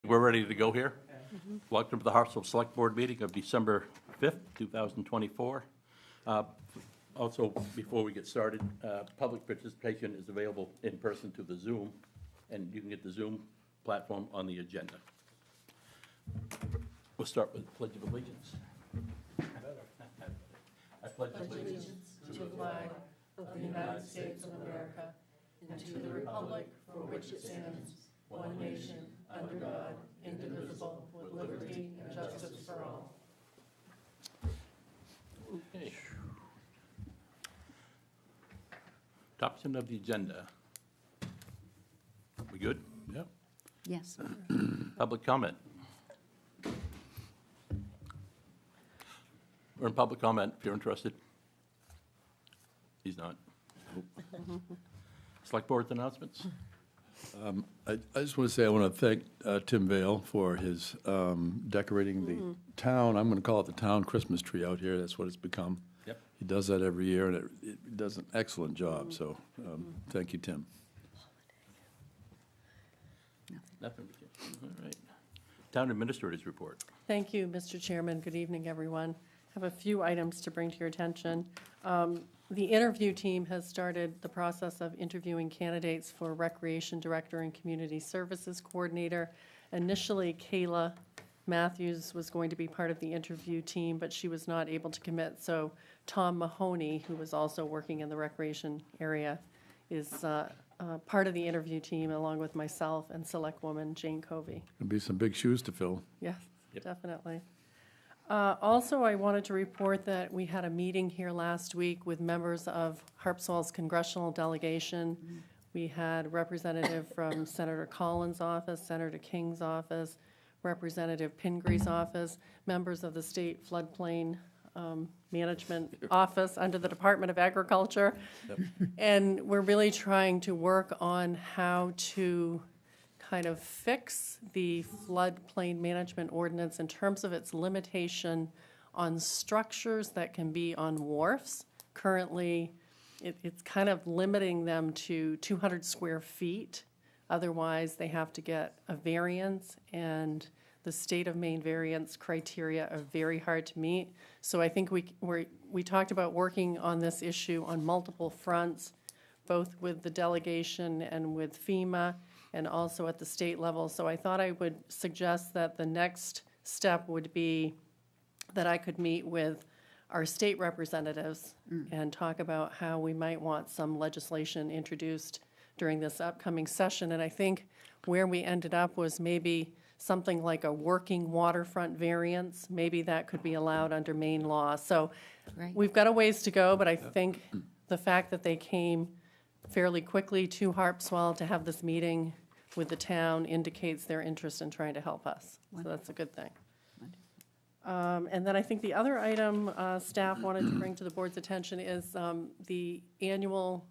We're ready to go here. Welcome to the Harpswell Select Board meeting of December 5th, 2024. Also, before we get started, public participation is available in person to the Zoom, and you can get the Zoom platform on the agenda. We'll start with the Pledge of Allegiance. I pledge allegiance to the flag of the United States of America and to the republic for which it stands, one nation, under God, indivisible, with liberty and justice for all. Okay. Adoption of the agenda. We good? Yeah. Yes. Public comment. We're in public comment if you're interested. He's not. Select Board's announcements. I just want to say I want to thank Tim Vale for his decorating the town. I'm going to call it the town Christmas tree out here. That's what it's become. Yep. He does that every year, and it does an excellent job. So thank you, Tim. Nothing. All right. Town Administrator's report. Thank you, Mr. Chairman. Good evening, everyone. I have a few items to bring to your attention. The interview team has started the process of interviewing candidates for Recreation Director and Community Services Coordinator. Initially, Kayla Matthews was going to be part of the interview team, but she was not able to commit. So Tom Mahoney, who was also working in the recreation area, is part of the interview team, along with myself and Selectwoman Jane Covey. There'll be some big shoes to fill. Yes, Yep. definitely. Also, I wanted to report that we had a meeting here last week with members of Harpswell's congressional delegation. We had a representative from Senator Collins' office, Senator King's office, Representative Pingree's office, members of the State Floodplain Management Office under the Department of Agriculture. Yep. And we're really trying to work on how to kind of fix the floodplain management ordinance in terms of its limitation on structures that can be on wharfs. Currently, it's kind of limiting them to 200 square feet. Otherwise, they have to get a variance, and the state of Maine variance criteria are very hard to meet. So I think we talked about working on this issue on multiple fronts, both with the delegation and with FEMA, and also at the state level. So I thought I would suggest that the next step would be that I could meet with our state representatives and talk about how we might want some legislation introduced during this upcoming session. And I think where we ended up was maybe something like a working waterfront variance. Maybe that could be allowed under Maine law. So Right. we've got a ways to go, but I think the fact that they came fairly quickly to Harpswell to have this meeting with the town indicates their interest in trying to help us. So that's a good thing. And then I think the other item staff wanted to bring to the board's attention is the annual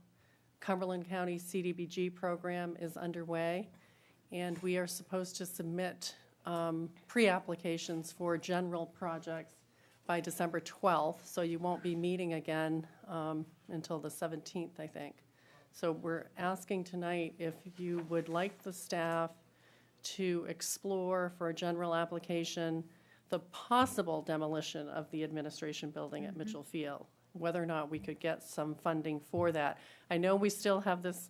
Cumberland County CDBG program is underway, and we are supposed to submit pre-applications for general projects by December 12th, so you won't be meeting again until the 17th, I think. So we're asking tonight if you would like the staff to explore for a general application the possible demolition of the administration building at Mitchell Field, whether or not we could get some funding for that. I know we still have this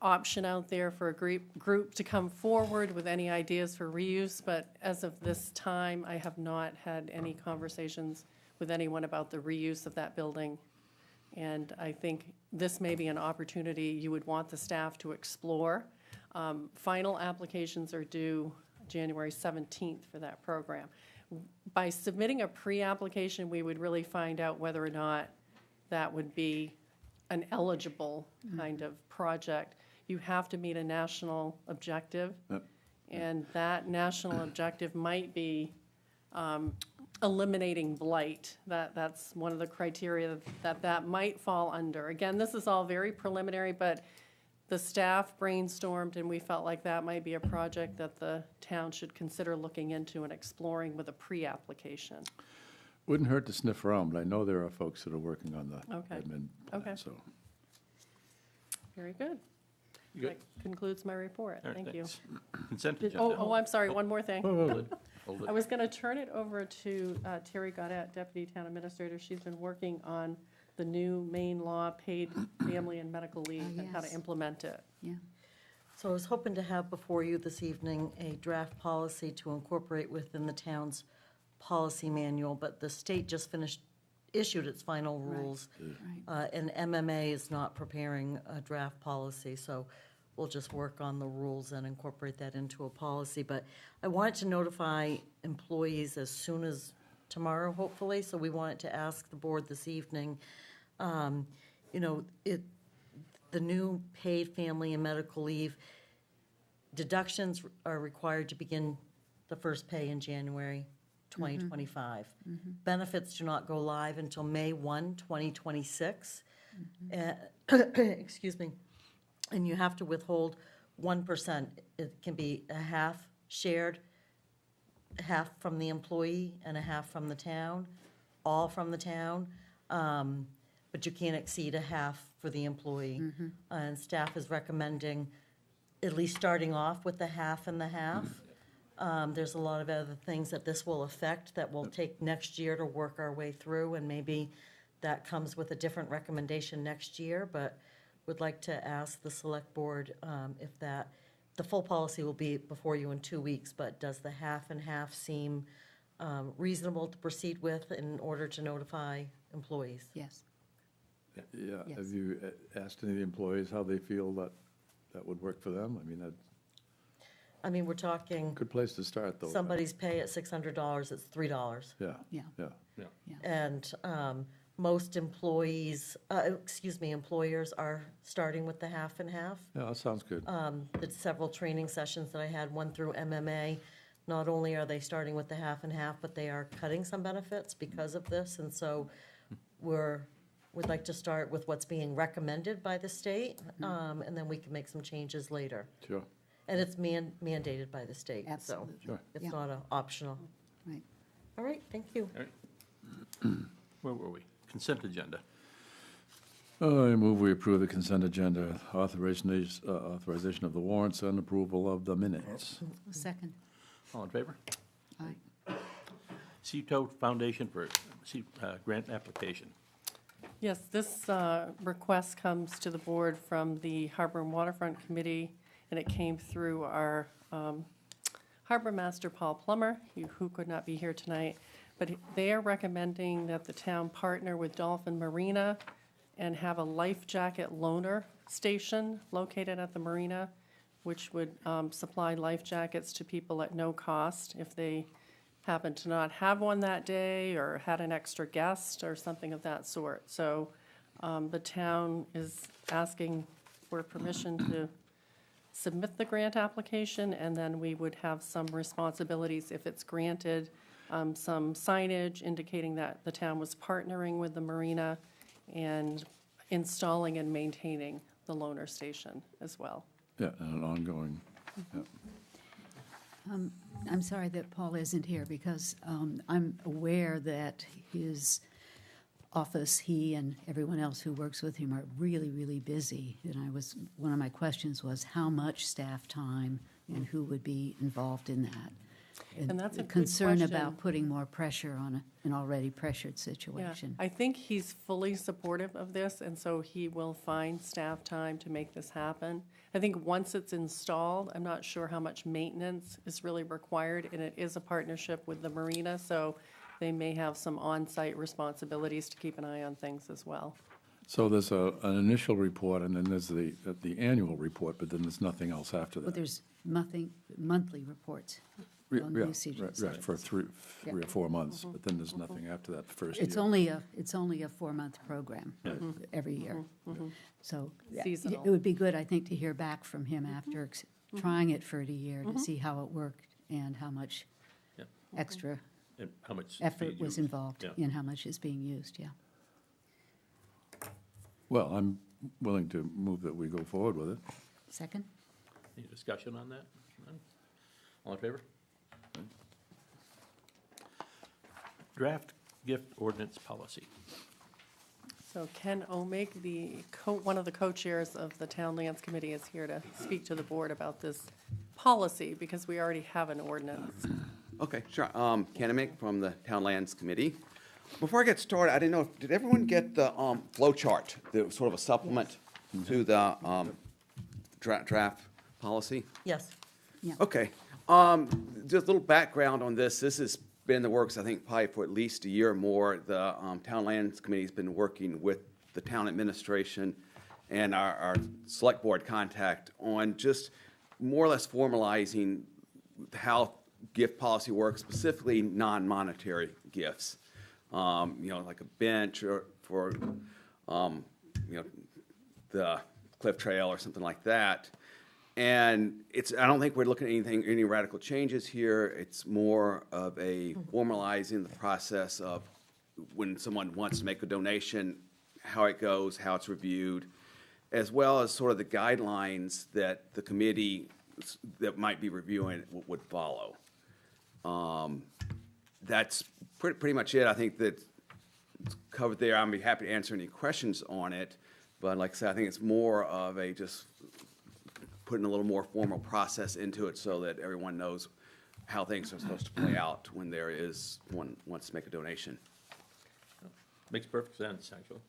option out there for a group to come forward with any ideas for reuse, but as of this time, I have not had any conversations with anyone about the reuse of that building. And I think this may be an opportunity you would want the staff to explore. Final applications are due January 17th for that program. By submitting a pre-application, we would really find out whether or not that would be an eligible kind of project. You have to meet a national objective, and that national objective might be eliminating blight. That's one of the criteria that might fall under. Again, this is all very preliminary, but the staff brainstormed, and we felt like that might be a project that the town should consider looking into and exploring with a pre-application. Wouldn't hurt to sniff around, but I know there are folks that are working on the Okay. admin plan, Okay. so. Very good. You good? That concludes my report. All right, Thank you. thanks. Consent Did- agenda. Oh, I'm sorry, one more thing. Hold it, hold I it. was going to turn it over to Terry Gaudet, Deputy Town Administrator. She's been working on the new Maine law, paid family and medical leave, and how to yes. implement it. Yeah. So I was hoping to have before you this evening a draft policy to incorporate within the town's policy manual, but the state just issued its final Right. rules. Right. And MMA is not preparing a draft policy, so we'll just work on the rules and incorporate that into a policy. But I wanted to notify employees as soon as tomorrow, hopefully, so we wanted to ask the board this evening. The new paid family and medical leave, deductions are required to begin the first pay in January 2025. Benefits do not go live until May 1, 2026. Excuse me. And you have to withhold 1%. It can be a half shared, half from the employee and a half from the town, all from the town. But you can't exceed a half for the employee. And staff is recommending at least starting off with the half and the half. There's a lot of other things that this will affect that will take next year to work our way through, and maybe that comes with a different recommendation next year, but would like to ask the select board if the full policy will be before you in 2 weeks, but does the half and half seem reasonable to proceed with in order to notify employees? Yes. Yeah, Yes. have you asked any of the employees how they feel that would work for them? I mean, that's I mean, we're talking, a good place to start, though. somebody's pay at $600, it's $3. Yeah, Yeah. yeah. Yeah. And most employers are starting with the half and half. Yeah, that sounds good. The several training sessions that I had, one through MMA, not only are they starting with the half and half, but they are cutting some benefits because of this. And so we'd like to start with what's being recommended by the state, and then we can make some changes later. Sure, And it's mandated by the state, so Absolutely. sure. it's Yeah. not optional. Right. All right, thank you. All right. Where were we? Consent agenda. I move we approve the consent agenda, authorization of the warrants and approval of the minutes. Second. All in favor? Aye. CETO Foundation for grant application. Yes, this request comes to the board from the Harbor and Waterfront Committee, and it came through our Harbor Master, Paul Plummer, who could not be here tonight. But they are recommending that the town partner with Dolphin Marina and have a life jacket loaner station located at the marina, which would supply life jackets to people at no cost if they happen to not have one that day or had an extra guest or something of that sort. So the town is asking for permission to submit the grant application, and then we would have some responsibilities if it's granted, some signage indicating that the town was partnering with the marina and installing and maintaining the loaner station as well. Yeah, and an ongoing, yeah. I'm sorry that Paul isn't here because I'm aware that his office, he and everyone else who works with him are really, really busy. And one of my questions was how much staff time and who would be involved in that? And that's a good concern question. about putting more pressure on an already pressured Yeah, situation. I think he's fully supportive of this, and so he will find staff time to make this happen. I think once it's installed, I'm not sure how much maintenance is really required, and it is a partnership with the marina, so they may have some on-site responsibilities to keep an eye on things as well. So there's an initial report, and then there's the annual report, but then there's nothing else after But that. there's monthly reports on Yeah, usage. right, right, for three Yeah. or 4 months, but then there's nothing after that first year. It's only a 4-month program every year. So yeah, Seasonal. it would be good, I think, to hear back from him after trying it for a year to see how it worked and how much Yeah. extra And how much? is effort being was used. involved Yeah. in how much is being used, yeah. Well, I'm willing to move that we go forward with it. Second? Any discussion on that? None? All in favor? Draft gift ordinance policy. So Ken Omick, one of the co-chairs of the Town Lands Committee, is here to speak to the board about this policy, because we already have an ordinance. Okay, sure. Ken Amick from the Town Lands Committee. Before I get started, I didn't know, did everyone get the flow chart, the sort of a supplement to the draft policy? Yes. Yeah. Okay. Just a little background on this. This has been in the works, I think, probably for at least a year or more. The Town Lands Committee's been working with the town administration and our select board contact on just more or less formalizing how gift policy works, specifically non-monetary gifts. Like a bench or for, the Cliff Trail or something like that. And I don't think we're looking at any radical changes here. It's more of a formalizing the process of when someone wants to make a donation, how it goes, how it's reviewed, as well as sort of the guidelines that the committee that might be reviewing would follow. That's pretty much it. I think that it's covered there. I'd be happy to answer any questions on it. But like I said, I think it's more of a just putting a little more formal process into it so that everyone knows how things are supposed to play out when one wants to make a donation. Makes perfect sense, actually.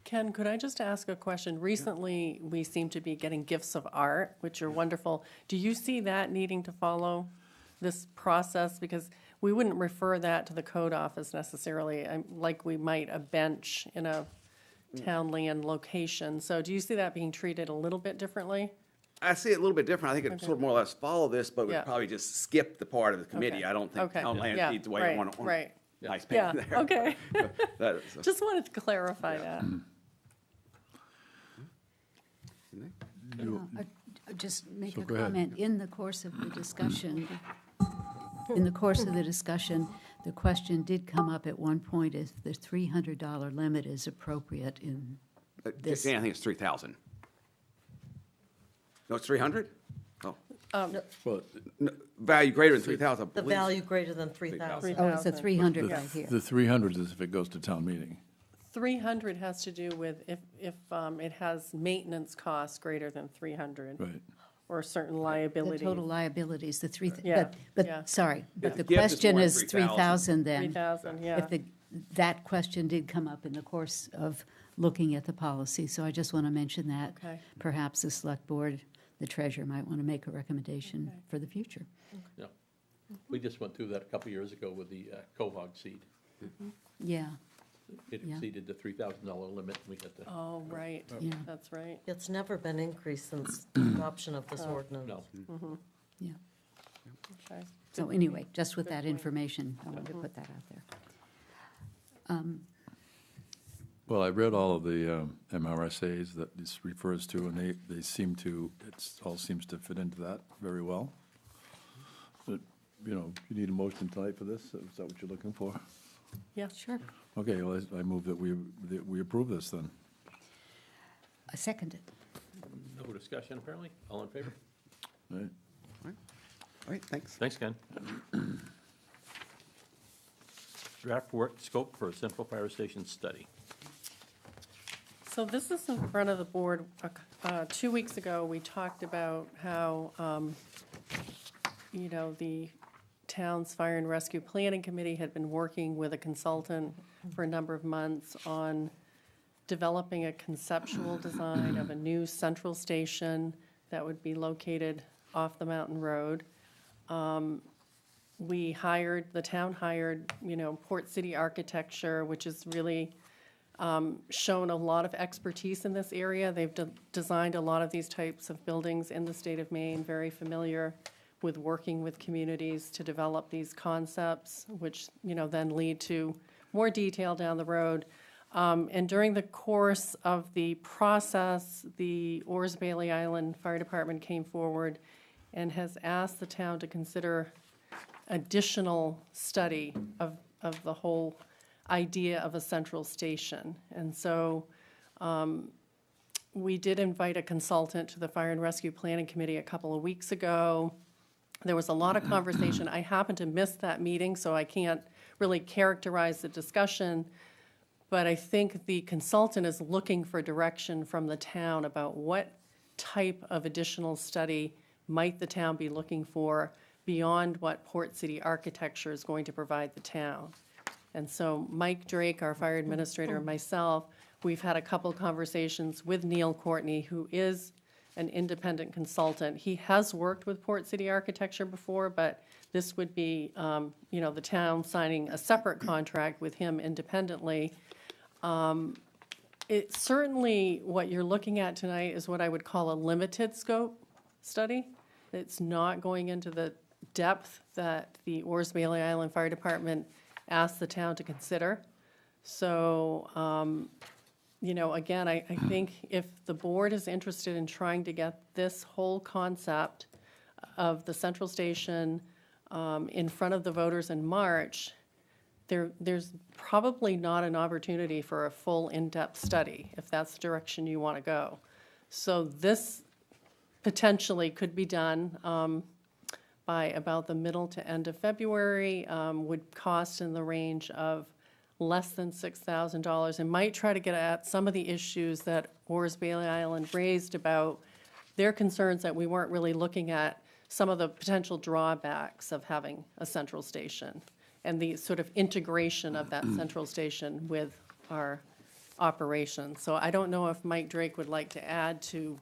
Ken, could I just ask a question? Recently, we seem to be getting gifts of art, which are wonderful. Do you see that needing to follow this process? Because we wouldn't refer that to the code office necessarily, like we might a bench in a town land location. So do you see that being treated a little bit differently? I see it a little bit different. I think it Okay. sort of more or less follow this, but Yeah. we'd probably just skip the part of the committee. Okay. I don't think Okay. town land Yeah. needs to wait Right. on Right. nice Yeah, paint there. okay. That is- Just wanted to clarify that. I'll just make So a go ahead. comment. In the course of the discussion, the question did come up at one point if the $300 limit is appropriate in this. Dan, I think it's 3,000. No, it's 300? Oh, Well, no, value greater than 3,000, I The believe. value greater than 3,000. Oh, it's a 300 right the here. the 300 is if it goes to town meeting. 300 has to do with if it has maintenance costs greater than 300. Right. Or certain The liabilities. total liabilities, the three, Yeah, but, yeah. sorry, but If the the gift is question more than is 3,000 then. 3,000, yeah. If that question did come up in the course of looking at the policy, so I just want to mention that. Okay. Perhaps the select board, the treasurer might want to make a recommendation Okay. for the future. Yeah. We just went through that a couple years ago with the Cohog seed. Yeah, It Yeah. exceeded the $3,000 limit, and we had to, Oh, right, yeah, that's right. It's never been increased since the adoption of this ordinance. no. yeah. Okay. So anyway, just with Good that point. information, I wanted to put that out there. Well, I read all of the MRSAs that this refers to, and they seem to, all seems to fit into that very well. But, you need a motion tonight for this? Is that what you're looking for? Yeah, Sure. Okay, well, I move that we approve this then. I second it. No discussion, apparently. All in favor? All right. All right, thanks. Thanks, Ken. Draft work scope for a central fire station study. So this is in front of the board. 2 weeks ago, we talked about how, the town's Fire and Rescue Planning Committee had been working with a consultant for a number of months on developing a conceptual design of a new central station that would be located off the mountain road. The town hired, Port City Architecture, which is really shown a lot of expertise in this area. They've designed a lot of these types of buildings in the state of Maine, very familiar with working with communities to develop these concepts, which, then lead to more detail down the road. And during the course of the process, the Orrs Bailey Island Fire Department came forward and has asked the town to consider additional study of the whole idea of a central station. And so we did invite a consultant to the Fire and Rescue Planning Committee a couple of weeks ago. There was a lot of conversation. I happened to miss that meeting, so I can't really characterize the discussion. But I think the consultant is looking for direction from the town about what type of additional study might the town be looking for beyond what Port City architecture is going to provide the town. And so Mike Drake, our fire administrator, and myself, we've had a couple conversations with Neil Courtney, who is an independent consultant. He has worked with Port City architecture before, but this would be, the town signing a separate contract with him independently. It's certainly, what you're looking at tonight is what I would call a limited scope study. It's not going into the depth that the Orrs Bailey Island Fire Department asked the town to consider. So, again, I think if the board is interested in trying to get this whole concept of the central station in front of the voters in March, there's probably not an opportunity for a full in-depth study, if that's the direction you want to go. So this potentially could be done by about the middle to end of February, would cost in the range of less than $6,000, and might try to get at some of the issues that Orrs Bailey Island raised about their concerns that we weren't really looking at some of the potential drawbacks of having a central station and the sort of integration of that central station with our operations. So I don't know if Mike Drake would like to add to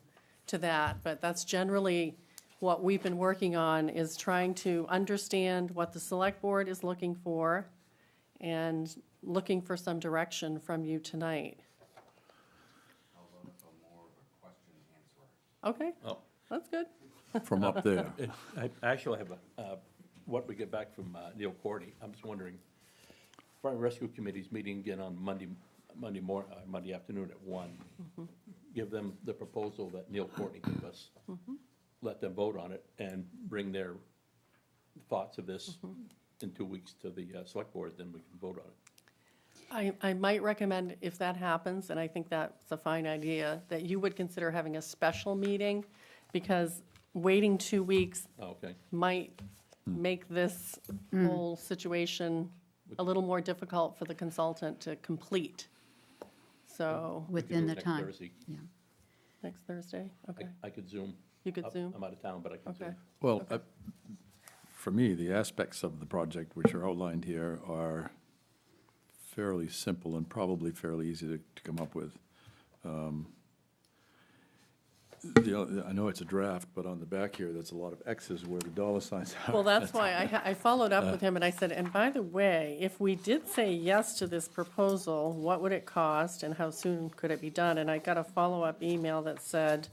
that, but that's generally what we've been working on, is trying to understand what the select board is looking for and looking for some direction from you tonight. Okay, Oh. that's good. From up there. I actually have what we get back from Neil Courtney. I'm just wondering, Fire and Rescue Committee's meeting again on Monday afternoon at 1. Give them the proposal that Neil Courtney gave us. Let them vote on it and bring their thoughts of this in 2 weeks to the select board, then we can vote on it. I might recommend, if that happens, and I think that's a fine idea, that you would consider having a special meeting, because waiting 2 weeks Oh, okay. might make this whole situation a little more difficult for the consultant to complete. So, We could do Within it the next time. Thursday. Yeah. next Thursday, okay. I could Zoom. You could Zoom? I'm out of town, but I can Okay. Zoom. Well, for me, the aspects of the project which are outlined here are fairly simple and probably fairly easy to come up with. I know it's a draft, but on the back here, there's a lot of X's where the dollar signs are. Well, that's why I followed up with him, and I said, and by the way, if we did say yes to this proposal, what would it cost, and how soon could it be done? And I got a follow-up email that said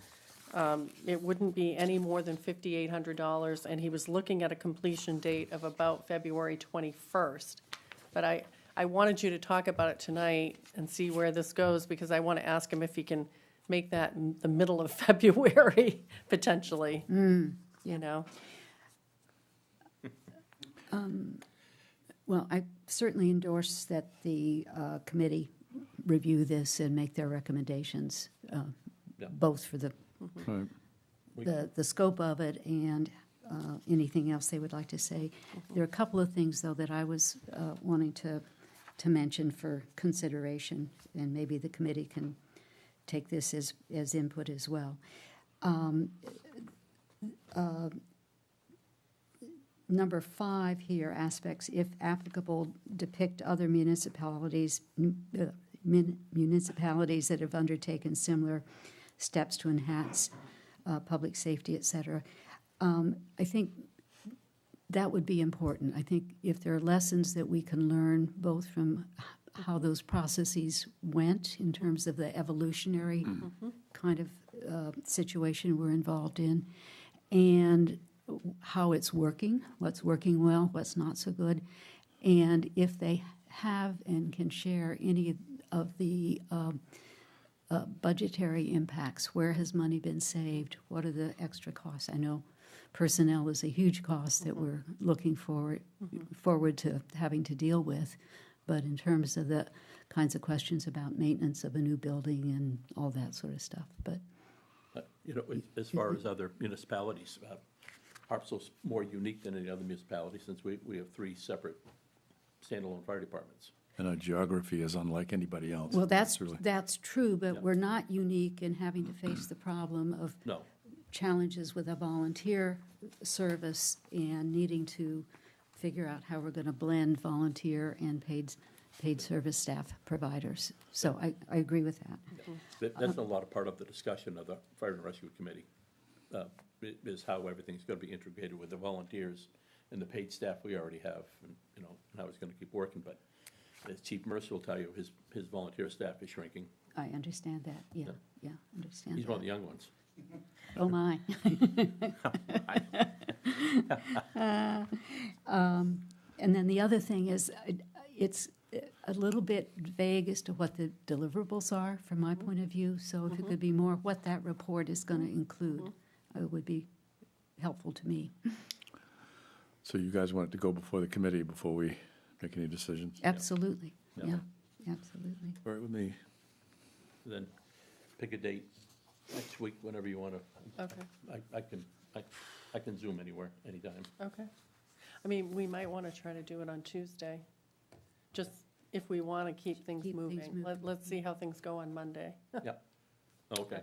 it wouldn't be any more than $5,800, and he was looking at a completion date of about February 21st. But I wanted you to talk about it tonight and see where this goes, because I want to ask him if he can make that in the middle of February, potentially, you know? Well, I certainly endorse that the committee review this and make their recommendations, Yeah. both for the Right. the scope of it and anything else they would like to say. There are a couple of things, though, that I was wanting to mention for consideration, and maybe the committee can take this as input as well. Number 5 here, aspects, if applicable, depict other municipalities that have undertaken similar steps to enhance public safety, et cetera. I think that would be important. I think if there are lessons that we can learn, both from how those processes went in terms of the evolutionary kind of situation we're involved in, and how it's working, what's working well, what's not so good, and if they have and can share any of the budgetary impacts. Where has money been saved? What are the extra costs? I know personnel is a huge cost that we're looking forward to having to deal with, but in terms of the kinds of questions about maintenance of a new building and all that sort of stuff. But As far as other municipalities, Harpswell's more unique than any other municipality, since we have 3 separate standalone fire departments. And our geography is unlike anybody else. Well, It's really- that's true, but we're not unique in having to face the problem of No. challenges with a volunteer service and needing to figure out how we're going to blend volunteer and paid service staff providers. So I agree with that. That's a lot of part of the discussion of the Fire and Rescue Committee, is how everything's gonna be integrated with the volunteers and the paid staff we already have, and, and how it's gonna keep working, but as Chief Mercer will tell you, his volunteer staff is shrinking. I understand that, yeah, understand He's one of that. the young ones. Oh, my. And then the other thing is, it's a little bit vague as to what the deliverables are, from my point of view. So if it could be more what that report is going to include, it would be helpful to me. So you guys want it to go before the committee before we make any decisions? Absolutely, Yeah. yeah, absolutely. All right with me. Then pick a date next week, whenever you wanna. Okay, I can Zoom anywhere, anytime. okay. I mean, we might want to try to do it on Tuesday, just if we want to keep things Keep things moving. moving. Let's see how things go on Monday. Yep. Okay.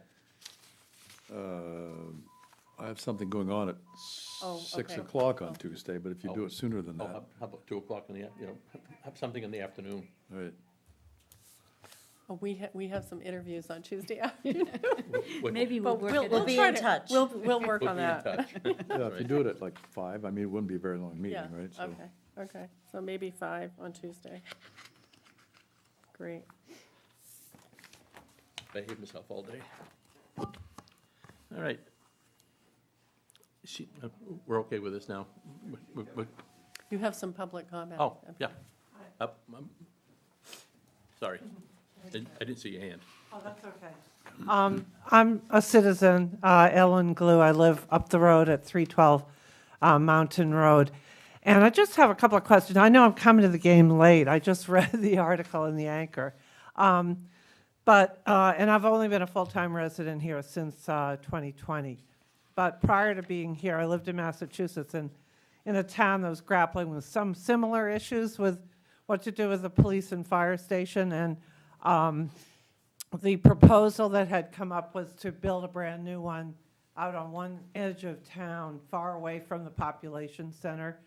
I have something going on at Oh, 6 okay. o'clock on Oh. Tuesday, but if you do it sooner than Oh, that, how about 2 o'clock in the, have something in the afternoon? all right. Oh, we have some interviews on Tuesday afternoon. Maybe we'll But work it we'll out. be try in to- touch. We'll work We'll on be in that. touch. Yeah, if you do it at like 5, I mean, it wouldn't be a very long meeting, Yeah, right? So- okay, so maybe 5 on Tuesday. Great. Behave myself all day. All right. We're okay with this now? You have some public comment. Oh, yeah. Sorry. I didn't see your hand. Oh, that's okay. I'm a citizen, Ellen Glue. I live up the road at 312 Mountain Road. And I just have a couple of questions. I know I'm coming to the game late. I just read the article in the Anchor. And I've only been a full-time resident here since 2020. But prior to being here, I lived in Massachusetts and in a town that was grappling with some similar issues with what to do with the police and fire station. And the proposal that had come up was to build a brand-new one out on one edge of town, far away from the population center.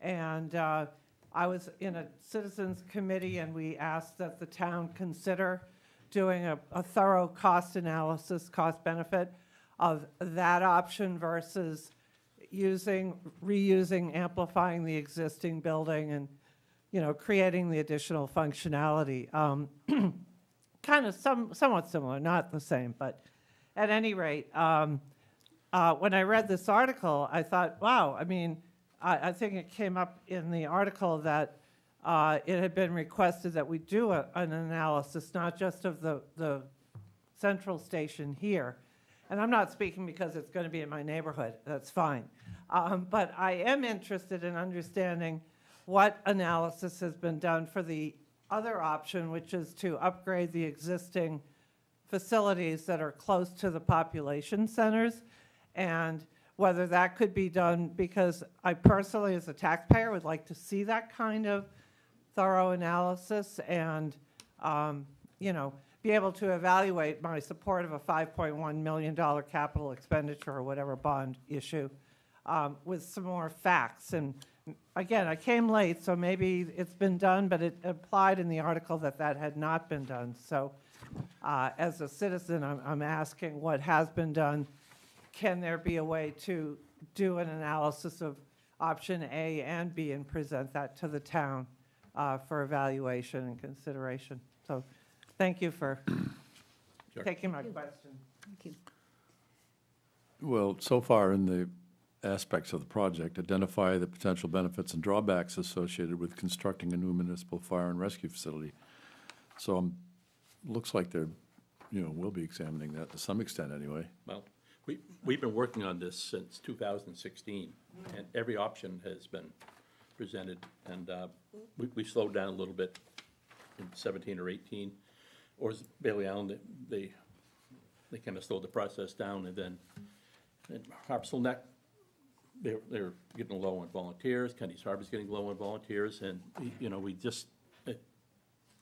And I was in a citizens committee, and we asked that the town consider doing a thorough cost analysis, cost benefit of that option versus reusing, amplifying the existing building and, creating the additional functionality. Kind of somewhat similar, not the same, but at any rate, when I read this article, I thought, wow, I mean, I think it came up in the article that it had been requested that we do an analysis, not just of the central station here. And I'm not speaking because it's going to be in my neighborhood, that's fine. But I am interested in understanding what analysis has been done for the other option, which is to upgrade the existing facilities that are close to the population centers, and whether that could be done, because I personally, as a taxpayer, would like to see that kind of thorough analysis and, be able to evaluate my support of a $5.1 million capital expenditure or whatever bond issue with some more facts. And again, I came late, so maybe it's been done, but it implied in the article that that had not been done. So as a citizen, I'm asking what has been done. Can there be a way to do an analysis of option A and B and present that to the town for evaluation and consideration? So thank you for Sure. taking my question. Thank you. Well, so far in the aspects of the project, identify the potential benefits and drawbacks associated with constructing a new municipal fire and rescue facility. So looks like they're, we'll be examining that to some extent anyway. Well, we've been working on this since 2016, and every option has been presented, and we slowed down a little bit in 17 or 18. Or is Bailey Island, they kind of slowed the process down, and then at Harpswell Neck, they're getting low on volunteers, Kenny's Harbor's getting low on volunteers, and, we just,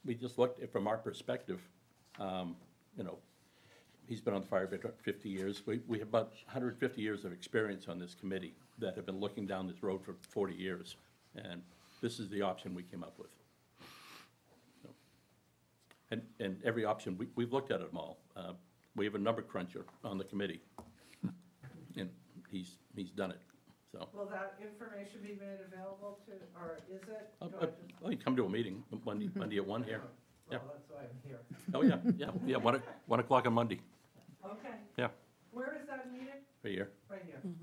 we just looked at, from our perspective, you know, he's been on the fire for 50 years. We have about 150 years of experience on this committee that have been looking down this road for 40 years. And this is the option we came up with. So, and every option, we've looked at them all. We have a number cruncher on the committee. And he's done it, so. Will that information be made available to, or is it? Oh, you come to a meeting Monday at 1 here. Yeah. Well, that's why I'm here. Oh, yeah, 1 o'clock on Monday. Okay. Yeah, Where is that meeting? right here. Right here. Thank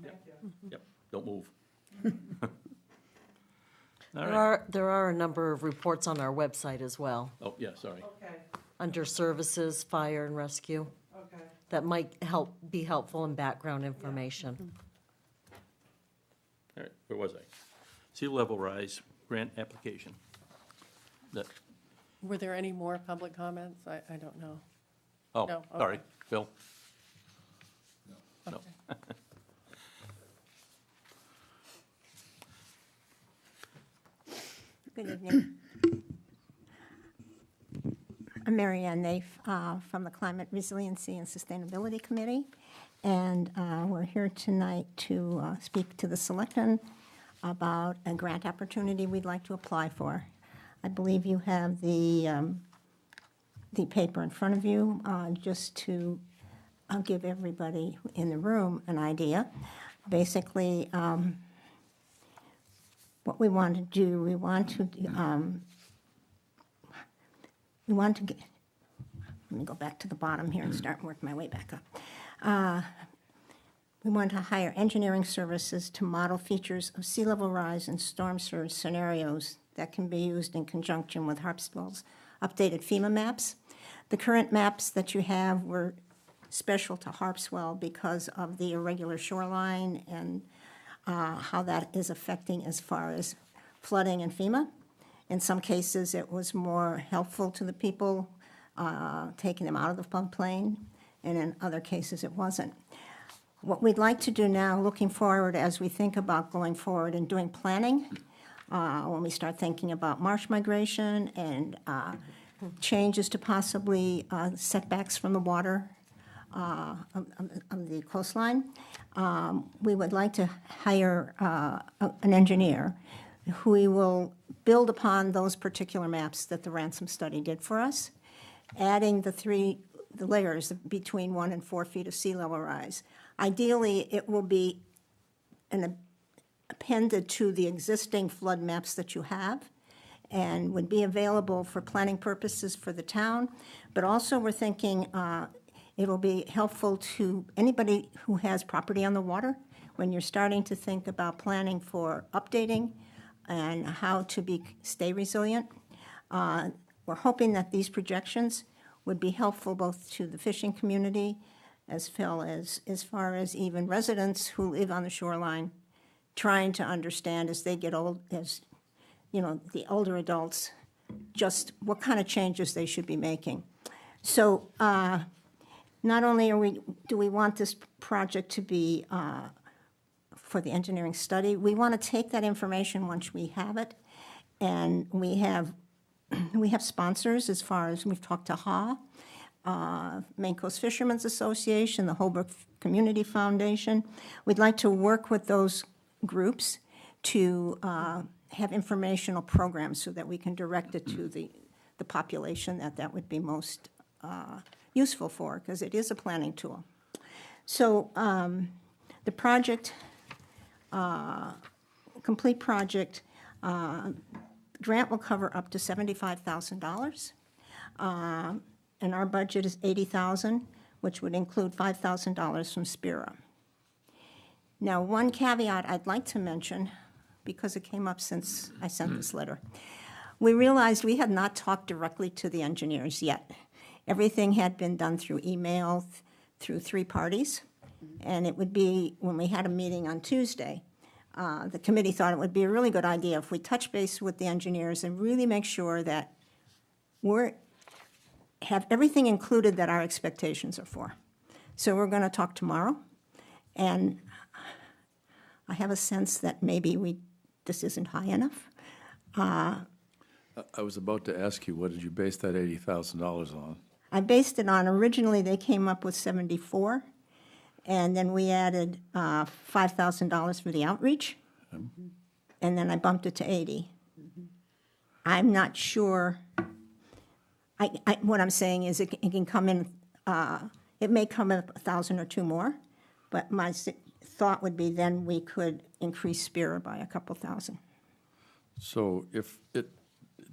you. Yep, don't move. All There right. there are a number of reports on our website as well, Oh, yeah, sorry. Okay, under services, fire and rescue, okay. that might be helpful in background information. All right, where was I? Sea level rise grant application. That, Were there any more public comments? I don't know. oh, No, sorry, okay. Phil? No. Good evening. I'm Mary Ann Naif from the Climate Resiliency and Sustainability Committee, and we're here tonight to speak to the selectmen about a grant opportunity we'd like to apply for. I believe you have the paper in front of you, just to give everybody in the room an idea. Basically, what we want to do, we want to get, let me go back to the bottom here and start working my way back up. We want to hire engineering services to model features of sea level rise and storm surge scenarios that can be used in conjunction with Harpswell's updated FEMA maps. The current maps that you have were special to Harpswell because of the irregular shoreline and how that is affecting as far as flooding and FEMA. In some cases, it was more helpful to the people, taking them out of the floodplain, and in other cases, it wasn't. What we'd like to do now, looking forward as we think about going forward and doing planning, when we start thinking about marsh migration and changes to possibly setbacks from the water of the coastline, we would like to hire an engineer who will build upon those particular maps that the Ransom study did for us, adding the layers between 1 and 4 feet of sea level rise. Ideally, it will be appended to the existing flood maps that you have and would be available for planning purposes for the town. But also, we're thinking it will be helpful to anybody who has property on the water when you're starting to think about planning for updating and how to stay resilient. We're hoping that these projections would be helpful both to the fishing community as far as even residents who live on the shoreline, trying to understand as they get old, as you know, the older adults, just what kind of changes they should be making. So not only do we want this project to be for the engineering study, we want to take that information once we have it, and we have sponsors as far as we've talked to HA, Maine Coast Fishermen's Association, the Holbrook Community Foundation. We'd like to work with those groups to have informational programs so that we can direct it to the population that would be most useful for, because it is a planning tool. So the project, complete project, grant will cover up to $75,000. And our budget is $80,000, which would include $5,000 from SPIRA. Now, one caveat I'd like to mention, because it came up since I sent this letter. We realized we had not talked directly to the engineers yet. Everything had been done through email, through 3 parties, and it would be, when we had a meeting on Tuesday, the committee thought it would be a really good idea if we touch base with the engineers and really make sure that have everything included that our expectations are for. So we're going to talk tomorrow, and I have a sense that maybe this isn't high enough. I was about to ask you, what did you base that $80,000 on? I based it on, originally, they came up with 74, and then we added $5,000 for the outreach, and then I bumped it to 80. I'm not sure, what I'm saying is it can come in, it may come in 1,000 or two more, but my thought would be then we could increase Spira by a couple thousand. So if it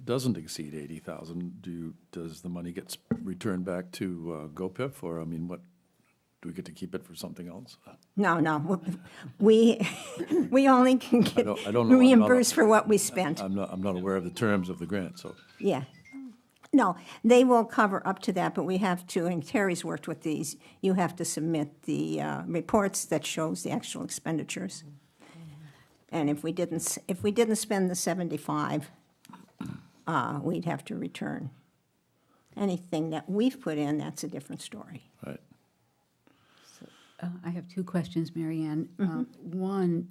doesn't exceed 80,000, does the money get returned back to GoPIF, or, I mean, what, do we get to keep it for something else? No, we only can get I don't know. I'm not- reimbursed for what we spent. I'm not aware of the terms of the grant, so, Yeah. No, they will cover up to that, but we have to, and Terry's worked with these, you have to submit the reports that shows the actual expenditures. And if we didn't spend the 75, we'd have to return. Anything that we've put in, that's a different story. right. I have two questions, Mary Ann. One,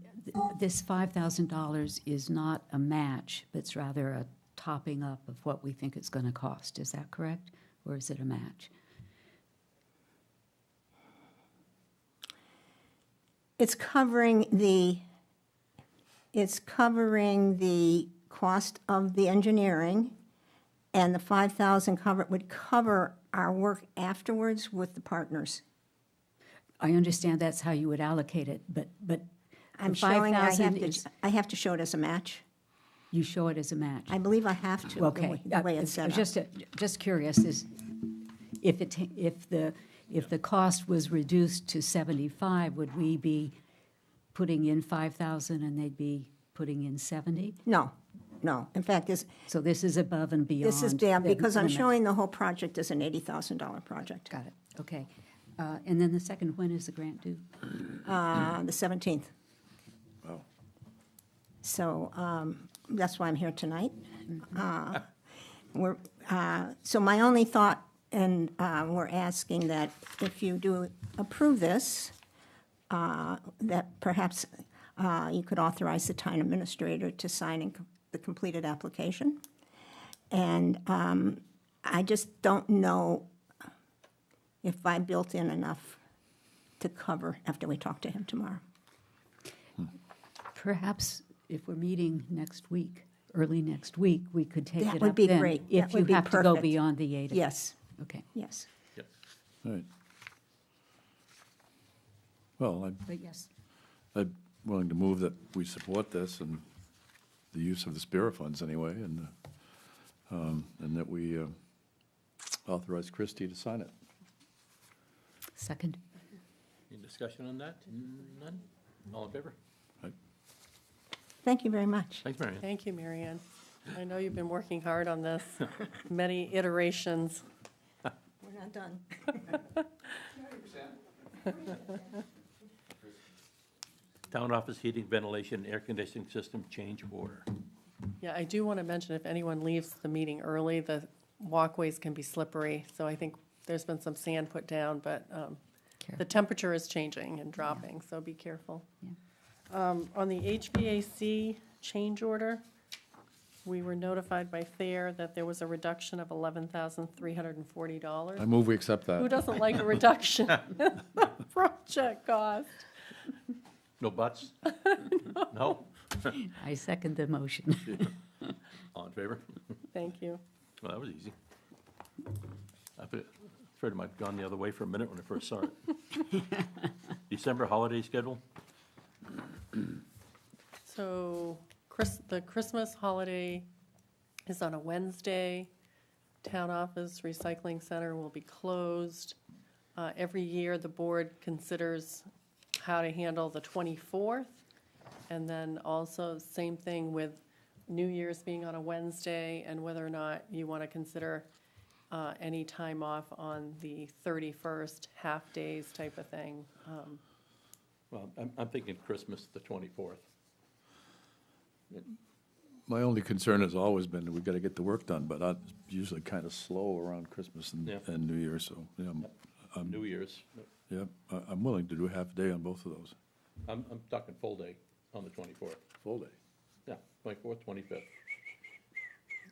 this $5,000 is not a match, but it's rather a topping up of what we think it's going to cost. Is that correct? Or is it a match? It's covering the cost of the engineering, and the 5,000 would cover our work afterwards with the partners. I understand that's how you would allocate it, but I'm the showing, 5,000 is, I have to show it as a match. you show it as a match. I believe I have to, the Okay. way it's set up. Just curious, is, if the cost was reduced to 75, would we be putting in 5,000 and they'd be putting in 70? No. In fact, So this is above and beyond. this is down, because I'm the- showing the whole project as an $80,000 project. Got it, okay. And then the second, when is the grant due? The 17th. Wow. So that's why I'm here tonight. So my only thought, and we're asking that if you do approve this, that perhaps you could authorize the town administrator to sign the completed application. And I just don't know if I built in enough to cover after we talk to him tomorrow. Perhaps if we're meeting next week, early next week, we could take it That up would be then, great. if That you would be have to go perfect. beyond the 80. Yes, Okay, yes. Yep. All right. Well, but yes. I'm willing to move that we support this and the use of the Spira funds anyway, and that we authorize Christie to sign it. Second. Any discussion on that? None? All in favor? Right. Thank you very much. Thanks, Marion. Thank you, Mary Ann. I know you've been working hard on this, many iterations. We're not done. Town office heating, ventilation, air conditioning system change order. Yeah, I do want to mention, if anyone leaves the meeting early, the walkways can be slippery, so I think there's been some sand put down, but the temperature is changing and dropping, so be careful. On the HVAC change order, we were notified by Thayer that there was a reduction of $11,340. I move we accept Who that. doesn't like a reduction in the project cost? No buts? No? I second the motion. All in favor? Thank you. Well, that was easy. I afraid it might have gone the other way for a minute when I first saw it. December holiday schedule? So the Christmas holiday is on a Wednesday. Town office recycling center will be closed. Every year, the board considers how to handle the 24th. And then also, same thing with New Year's being on a Wednesday, and whether or not you want to consider any time off on the 31st, half-days type of thing. Well, I'm thinking Christmas, the 24th. My only concern has always been that we've got to get the work done, but I'm usually kind of slow around Christmas Yeah. and New Year, so, yeah, New Year's. I'm willing to do half a day on both of those. I'm talking full day on the 24th. Full day. Yeah, 24th, 25th.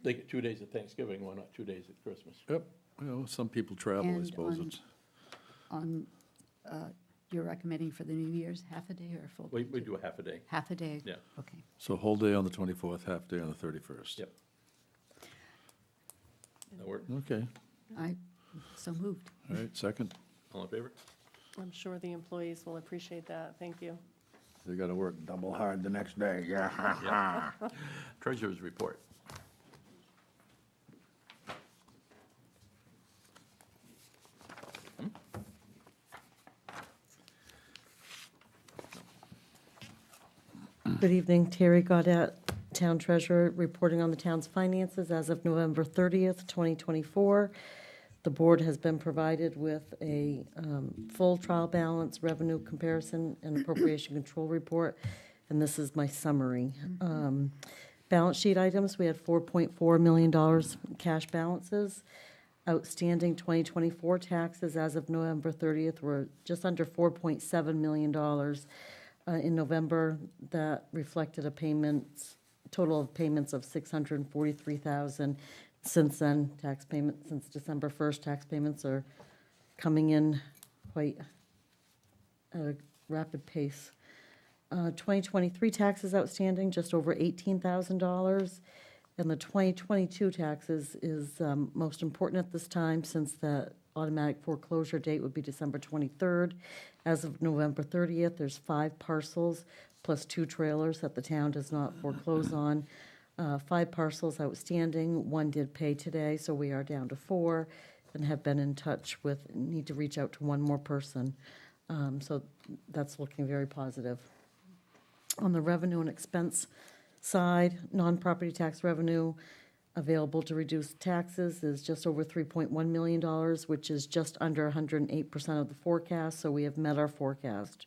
They get 2 days of Thanksgiving, why not 2 days at Christmas? Yep, you know, some people travel, I And suppose. on- It's, You're recommending for the New Year's, half a day or a full day? We too? do a half a day. Half a day? Yeah. Okay. so whole day on the 24th, half day on the 31st. Yep. That work? Okay, I, so moved. all right, second. All in favor? I'm sure the employees will appreciate that. Thank you. They got to work double hard the next day, yeah. Treasurer's report. Good evening, Terry Gaudet, Town Treasurer, reporting on the town's finances as of November 30th, 2024. The board has been provided with a full trial balance, revenue comparison, and appropriation control report, and this is my summary. Balance sheet items, we had $4.4 million in cash balances. Outstanding 2024 taxes as of November 30th were just under $4.7 million. In November, that reflected a total of payments of $643,000. Since then, since December 1st, tax payments are coming in quite at a rapid pace. 2023 taxes outstanding, just over $18,000. And the 2022 taxes is most important at this time, since the automatic foreclosure date would be December 23rd. As of November 30th, there's 5 parcels plus 2 trailers that the town does not foreclose on. 5 parcels outstanding. 1 did pay today, so we are down to 4, and have been in touch with, need to reach out to 1 more person. So that's looking very positive. On the revenue and expense side, non-property tax revenue available to reduce taxes is just over $3.1 million, which is just under 108% of the forecast, so we have met our forecast.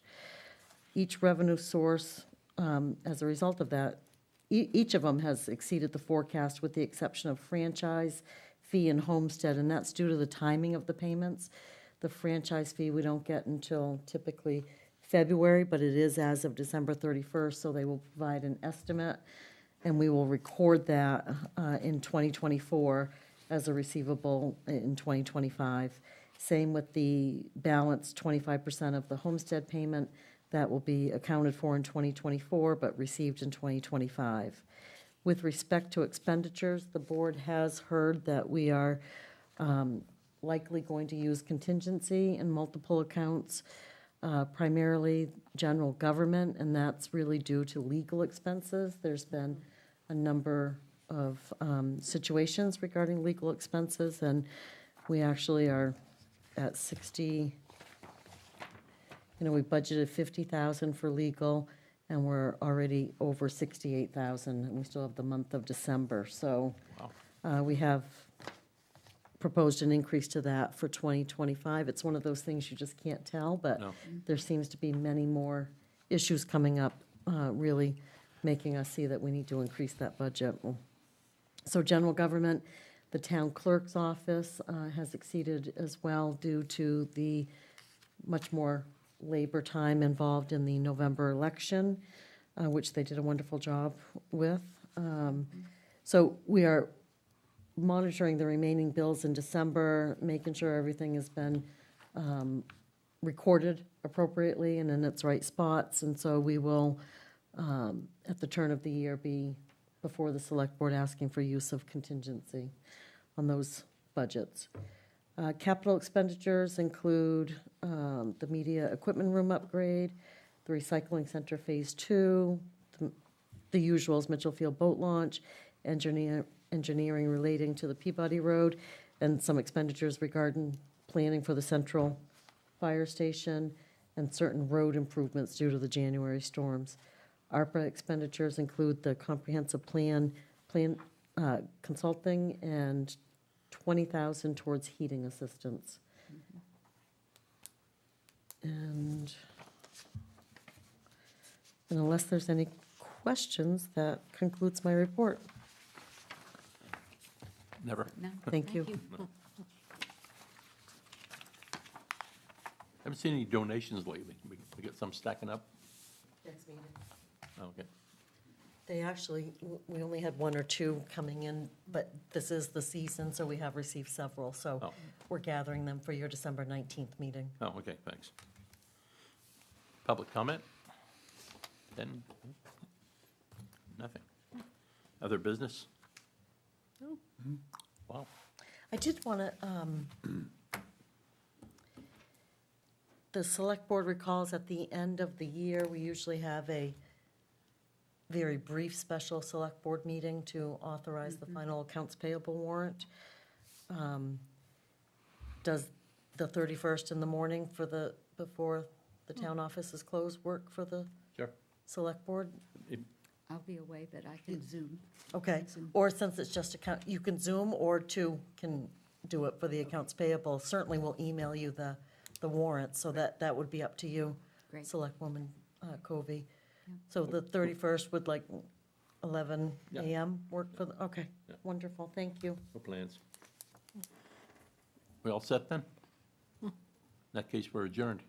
Each revenue source, as a result of that, each of them has exceeded the forecast with the exception of franchise, fee, and homestead, and that's due to the timing of the payments. The franchise fee we don't get until typically February, but it is as of December 31st, so they will provide an estimate, and we will record that in 2024 as a receivable in 2025. Same with the balance, 25% of the homestead payment. That will be accounted for in 2024, but received in 2025. With respect to expenditures, the board has heard that we are likely going to use contingency in multiple accounts, primarily general government, and that's really due to legal expenses. There's been a number of situations regarding legal expenses, and we actually are at 60. We budgeted $50,000 for legal, and we're already over $68,000, and we still have the month of December. So we have proposed an increase to that for 2025. It's one of those things you just can't tell, but No. there seems to be many more issues coming up, really making us see that we need to increase that budget. So general government, the town clerk's office has exceeded as well due to the much more labor time involved in the November election, which they did a wonderful job with. So we are monitoring the remaining bills in December, making sure everything has been recorded appropriately and in its right spots. And so we will, at the turn of the year, be before the select board asking for use of contingency on those budgets. Capital expenditures include the media equipment room upgrade, the recycling center phase 2, the usuals, Mitchell Field boat launch, engineering relating to the Peabody Road, and some expenditures regarding planning for the central fire station and certain road improvements due to the January storms. ARPA expenditures include the comprehensive plan consulting and $20,000 towards heating assistance. And unless there's any questions, that concludes my report. Never. No, Thank you. Haven't seen any donations lately. We get some stacking up? Next meeting. Okay. They actually, we only had one or two coming in, but this is the season, so we have received several. So Oh. we're gathering them for your December 19th meeting. Oh, okay, thanks. Public comment? Then, nothing. Other business? No. Wow. I did want to, the select board recalls at the end of the year, we usually have a very brief special select board meeting to authorize the final accounts payable warrant. Does the 31st in the morning before the town office is closed work for the Sure. select board? I'll be away, but I can Zoom. Okay, Zoom. or since it's just account, you can Zoom, or two can do it for the accounts payable. Certainly, we'll email you the warrant, so that would be up to you, Great. Selectwoman Covey. So the 31st would like 11 Yeah. a.m. work for, okay, Yeah. wonderful, thank you. No plans. We all set then? In that case, we're adjourned.